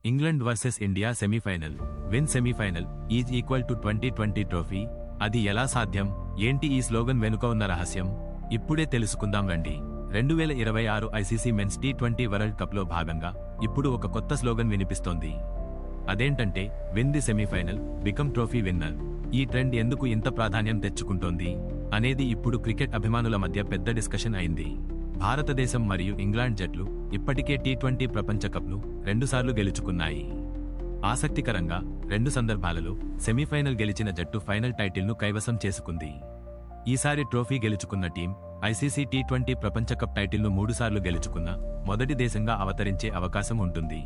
England versus India semi-final. Win semi-final is equal to 2020 trophy. అది ఎలా సాధ్యం? ఏంటి ఈ స్లోగన్ వెనుక ఉన్న రహస్యం? ఇప్పుడే తెలుసుకుందాం రండి. 2026 ఐసీసీ మెన్స్ T20 వరల్డ్ కప్లో భాగంగా ఇప్పుడు ఒక కొత్త స్లోగన్ వినిపిస్తోంది. అదేంటంటే win the semi-final, become trophy winner. ఈ ట్రెండ్ ఎందుకు ఇంత ప్రాధాన్యం తెచ్చుకుంటోంది అనేది ఇప్పుడు క్రికెట్ అభిమానుల మధ్య పెద్ద డిస్కషన్ అయింది. భారతదేశం మరియు ఇంగ్లాండ్ జట్లు ఇప్పటికే T20 ప్రపంచ కప్ను 2 సార్లు గెలుచుకున్నాయి. ఆసక్తికరంగా 2 సందర్భాలలో సెమీఫైనల్ గెలిచిన జట్టు ఫైనల్ టైటిల్ను కైవసం చేసుకుంది. ఈసారి ట్రోఫీ గెలుచుకున్న టీం ఐసీసీ T20 ప్రపంచ కప్ టైటిల్ను 3 సార్లు గెలుచుకున్న మొదటి దేశంగా అవతరించే అవకాశం ఉంటుంది.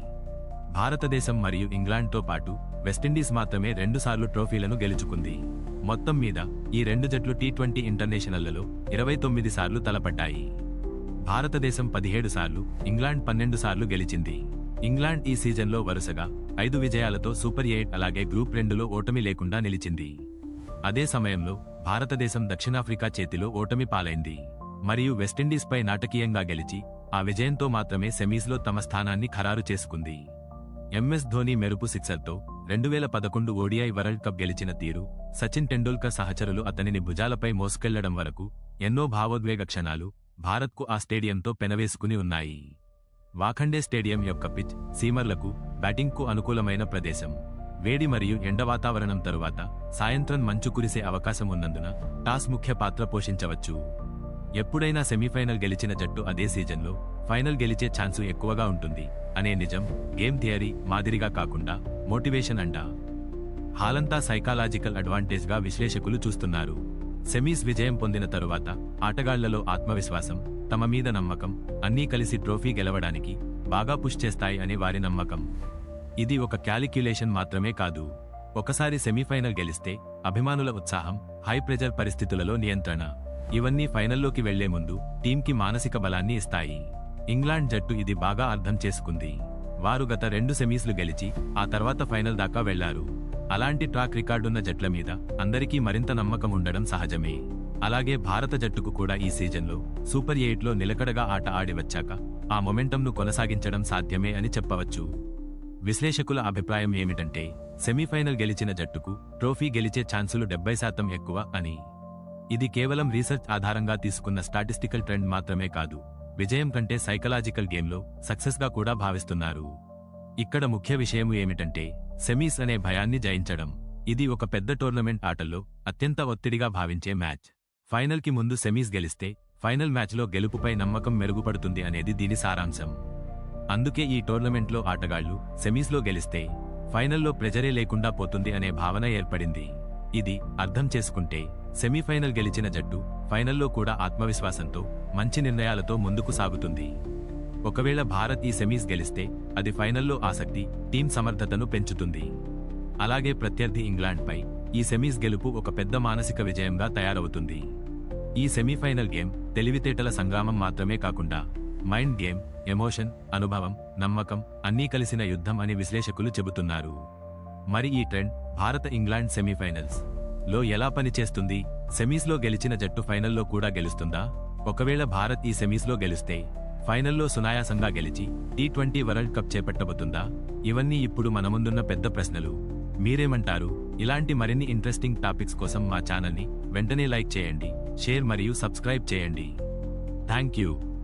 భారతదేశం మరియు ఇంగ్లాండ్తో పాటు వెస్టిండీస్ మాత్రమే 2 సార్లు ట్రోఫీలను గెలుచుకుంది. మొత్తం మీద ఈ 2 జట్లు T20 ఇంటర్నేషనళ్లలో 29 సార్లు తలపడ్డాయి. భారతదేశం 17 సార్లు, ఇంగ్లాండ్ 12 సార్లు గెలిచింది. ఇంగ్లాండ్ ఈ సీజన్లో వరుసగా 5 విజయాలతో సూపర్ 8 అలాగే గ్రూప్ 2లో ఓటమి లేకుండా నిలిచింది. అదే సమయంలో భారతదేశం దక్షిణాఫ్రికా చేతిలో ఓటమి పాలైంది మరియు వెస్టిండీస్పై నాటకీయంగా గెలిచి ఆ విజయంతో మాత్రమే సెమీస్లో తమ స్థానాన్ని ఖరారు చేసుకుంది. ఎంఎస్ ధోని మెరుపు సిక్సర్తో 2011 ఓడిఐ వరల్డ్ కప్ గెలిచిన తీరు, సచిన్ టెండూల్కర్ సహచరులు అతనిని భుజాలపై మోసుకెళ్లడం వరకు ఎన్నో భావోద్వేగ క్షణాలు భారత్కు ఆ స్టేడియంతో పెనవేసుకుని ఉన్నాయి. వాఖండే స్టేడియం యొక్క పిచ్ సీమర్లకు, బ్యాటింగ్కు అనుకూలమైన ప్రదేశం. వేడి మరియు ఎండ వాతావరణం తరువాత సాయంత్రం మంచు కురిసే అవకాశం ఉన్నందున టాస్ ముఖ్య పాత్ర పోషించవచ్చు. ఎప్పుడైనా సెమీఫైనల్ గెలిచిన జట్టు అదే సీజన్లో ఫైనల్ గెలిచే ఛాన్సు ఎక్కువగా ఉంటుంది అనే నిజం గేమ్ థియరీ మాదిరిగా కాకుండా మోటివేషన్ అంట. హాలంతా సైకాలజికల్ అడ్వాంటేజ్గా విశ్లేషకులు చూస్తున్నారు. సెమీస్ విజయం పొందిన తరువాత ఆటగాళ్లలో ఆత్మవిశ్వాసం, తమ మీద నమ్మకం అన్నీ కలిసి ట్రోఫీ గెలవడానికి బాగా పుష్ చేస్తాయి అని వారి నమ్మకం. ఇది ఒక క్యాలిక్యులేషన్ మాత్రమే కాదు. ఒకసారి సెమీఫైనల్ గెలిస్తే అభిమానుల ఉత్సాహం, హై ప్రెజర్ పరిస్థితులలో నియంత్రణ ఇవన్నీ ఫైనల్లోకి వెళ్లే ముందు టీంకి మానసిక బలాన్ని ఇస్తాయి. ఇంగ్లాండ్ జట్టు ఇది బాగా అర్థం చేసుకుంది. వారు గత 2 సెమీస్లు గెలిచి ఆ తర్వాత ఫైనల్ దాకా వెళ్లారు. అలాంటి ట్రాక్ రికార్డున్న జట్ల మీద అందరికీ మరింత నమ్మకం ఉండడం సహజమే. అలాగే భారత జట్టుకు కూడా ఈ సీజన్లో సూపర్ 8లో నిలకడగా ఆట ఆడి వచ్చాక ఆ మొమెంటంను కొనసాగించడం సాధ్యమే అని చెప్పవచ్చు. విశ్లేషకుల అభిప్రాయం ఏమిటంటే సెమీఫైనల్ గెలిచిన జట్టుకు ట్రోఫీ గెలిచే ఛాన్సులు 70% ఎక్కువ అని. ఇది కేవలం రీసెర్చ్ ఆధారంగా తీసుకున్న స్టాటిస్టికల్ ట్రెండ్ మాత్రమే కాదు, విజయం కంటే సైకలాజికల్ గేమ్లో సక్సెస్గా కూడా భావిస్తున్నారు. ఇక్కడ ముఖ్య విషయం ఏమిటంటే సెమీస్ అనే భయాన్ని జయించడం. ఇది ఒక పెద్ద టోర్నమెంట్ ఆటల్లో అత్యంత ఒత్తిడిగా భావించే మ్యాచ్. ఫైనల్కి ముందు సెమీస్ గెలిస్తే ఫైనల్ మ్యాచ్లో గెలుపుపై నమ్మకం మెరుగుపడుతుంది అనేది దీని సారాంశం. అందుకే ఈ టోర్నమెంట్లో ఆటగాళ్లు సెమీస్లో గెలిస్తే ఫైనల్లో ప్రెజరే లేకుండా పోతుంది అనే భావన ఏర్పడింది. ఇది అర్థం చేసుకుంటే సెమీఫైనల్ గెలిచిన జట్టు ఫైనల్లో కూడా ఆత్మవిశ్వాసంతో, మంచి నిర్ణయాలతో ముందుకు సాగుతుంది. ఒకవేళ భారత్ ఈ సెమీస్ గెలిస్తే అది ఫైనల్లో ఆసక్తి, టీం సమర్థతను పెంచుతుంది. అలాగే ప్రత్యర్థి ఇంగ్లాండ్పై ఈ సెమీస్ గెలుపు ఒక పెద్ద మానసిక విజయంగా తయారవుతుంది. ఈ సెమీఫైనల్ గేమ్ తెలివితేటల సంగ్రామం మాత్రమే కాకుండా మైండ్ గేమ్, ఎమోషన్, అనుభవం, నమ్మకం అన్నీ కలిసిన యుద్ధం అని విశ్లేషకులు చెబుతున్నారు. మరి ఈ ట్రెండ్ భారత ఇంగ్లాండ్ సెమీఫైనల్స్ లో ఎలా పనిచేస్తుంది? సెమీస్లో గెలిచిన జట్టు ఫైనల్లో కూడా గెలుస్తుందా? ఒకవేళ భారత్ ఈ సెమీస్లో గెలిస్తే ఫైనల్లో సునాయాసంగా గెలిచి T20 వరల్డ్ కప్ చేపట్టబోతుందా? ఇవన్నీ ఇప్పుడు మన ముందున్న పెద్ద ప్రశ్నలు. మీరేమంటారు? ఇలాంటి మరిన్ని ఇంట్రెస్టింగ్ టాపిక్స్ కోసం మా ఛానల్ని వెంటనే లైక్ చేయండి, షేర్ మరియు సబ్స్క్రైబ్ చేయండి. Thank you.